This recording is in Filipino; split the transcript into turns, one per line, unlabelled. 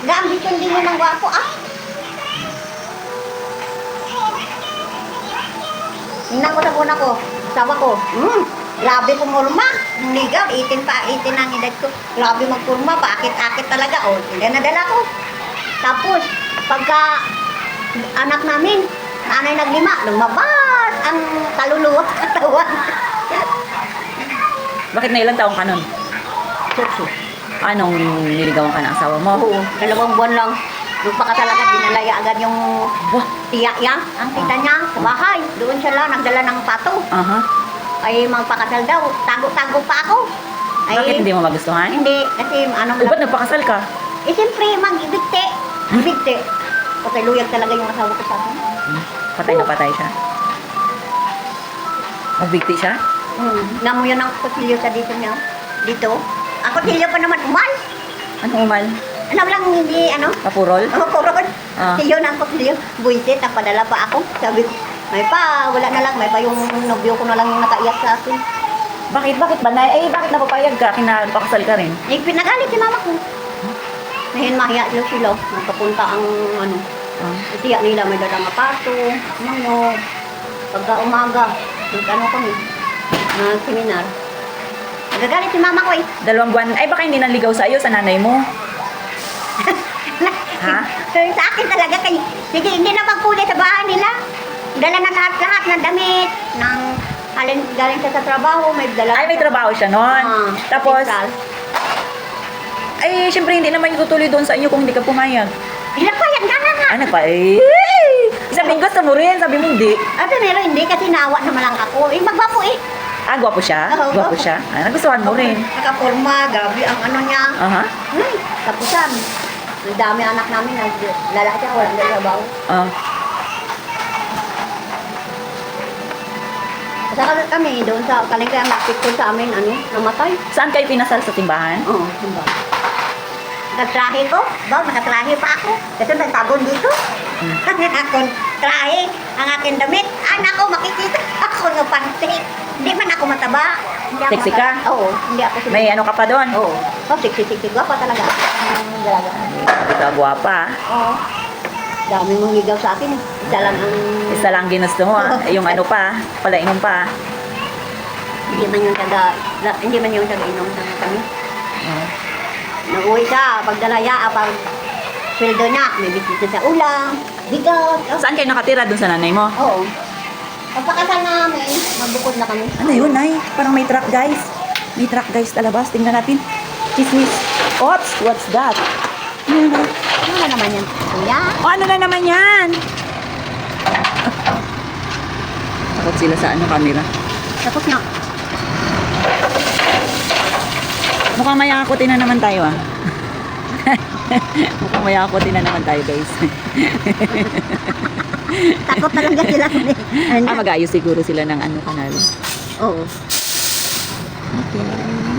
Ga-ambisyon din yun ng gwapo, ah. Tingnan ko sa muna ko, asawa ko. Grabe pumurma. Ligaw, 18 ang edad ko. Grabe magpurma, paakit-akit talaga. O, hindi nadala ko. Tapos, pagka anak namin, nanay naglima, lumabas ang kaluluwa sa katawan.
Bakit na ilang taong ka nun?
Sukso.
Anong niligawan ka ng asawa mo?
Oo, 2 buwan lang. Nung pakasalaga, dinalaya agad yung
Wah!
tiyak niya, ang tita niya, sa bahay. Doon siya lang, nagdala ng pato.
Aha.
Ay, magpakasal daw. Tago-tago pa ako. Ay,
Bakit hindi mo magustuhan?
Hindi, kasi ano
O ba't nagpakasal ka?
Eh, siyempre, mag-ibigte. Ibigte. Okay, luyag talaga yung asawa ko sa akin.
Patay na patay siya. Nagbigti siya?
Namu yun ang kutilyo sa dito niya. Dito. Ang kutilyo pa naman, umal.
Ano umal?
Ano lang hindi, ano?
Kapurol?
Oh, koron.
Ah.
Yun ang kutilyo. Buisit, napadala pa ako. Sabi ko, may pa, wala na lang. May pa yung nobyo ko na lang yung nakaiyak sa akin.
Bakit ba na? Eh, bakit napapayag ka? Kinapakasal ka rin?
Eh, pinagalit si mama ko. Ngayon, mahiya sila. Nagpapunta ang, ano, tiyak nila may dalang apato, manok. Pagka umaga, ano kami, na seminar. Nagagalit si mama ko eh.
2 buwan. Ay, baka hindi naligaw sa iyo, sa nanay mo. Ha?
Sa akin talaga kay, sige, hindi na magkulay sa bahay nila. Dala na lahat-lahat ng damit, ng alin galing siya sa trabaho, may dala.
Ay, may trabaho siya noon. Tapos,
central.
ay, syempre hindi naman tutuloy doon sa inyo kung hindi ka pumayag.
Pinapayag ka na nga.
Ano pa eh? Sabihin gusto mo rin, sabi mo hindi.
Pero hindi kasi nawa naman lang ako. Eh, magwapo eh.
Ah, gwapo siya?
Oo,
Gwapo
gwapo.
siya? Ah, nagustuhan mo rin.
Nakaporma, grabe ang ano niya.
Aha.
Ay, tapusan. Ang dami anak namin, lalaki siya, walang trabaho.
Ah.
Saka kami doon sa kalingkayang nagpicture sa amin, ano, namatay.
Saan kayo pinasal sa timbahan?
Oo, simba. Nagtrahe ko, nakatrahe pa ako. Kasi nagtabon dito. Akong trahe, ang aking damit. Ay, naku, makikita ako ng panty. Hindi man ako mataba. Hindi ako
Sexy ka?
Oo, hindi ako sexy.
May ano ka pa doon?
Oo. Oh, sexy. Gwapa talaga. Dalaga.
Ikaw gwapa.
Oo. Dami mong ligaw sa akin eh. Isa lang ang...
Isa lang ginusto mo ah. Yung ano pa, palainom pa.
Hindi man yung taga-inom na kami.
Ah.
Nag-uwi siya, pagdalaya, pag sweldo niya, may bisita sa ulam, bigat. Oh.
Saan kayo nakatira doon sa nanay mo?
Oo. Pagpakasal namin, magbukod na kami.
Ano yun, Nay? Parang may truck, guys. May truck, guys, talabas. Tingnan natin. Chismis. Oops, what's that? Ano na?
Ano na naman yan? Kuya?
O, ano na naman yan? Takot sila sa ano, camera.
Tapos na.
Mukhang mayakotin na naman tayo, ah. Mukhang mayakotin na naman tayo, guys.
Takot talaga sila.
Mag-ayos siguro sila ng ano, kanal.
Oo.
Okay.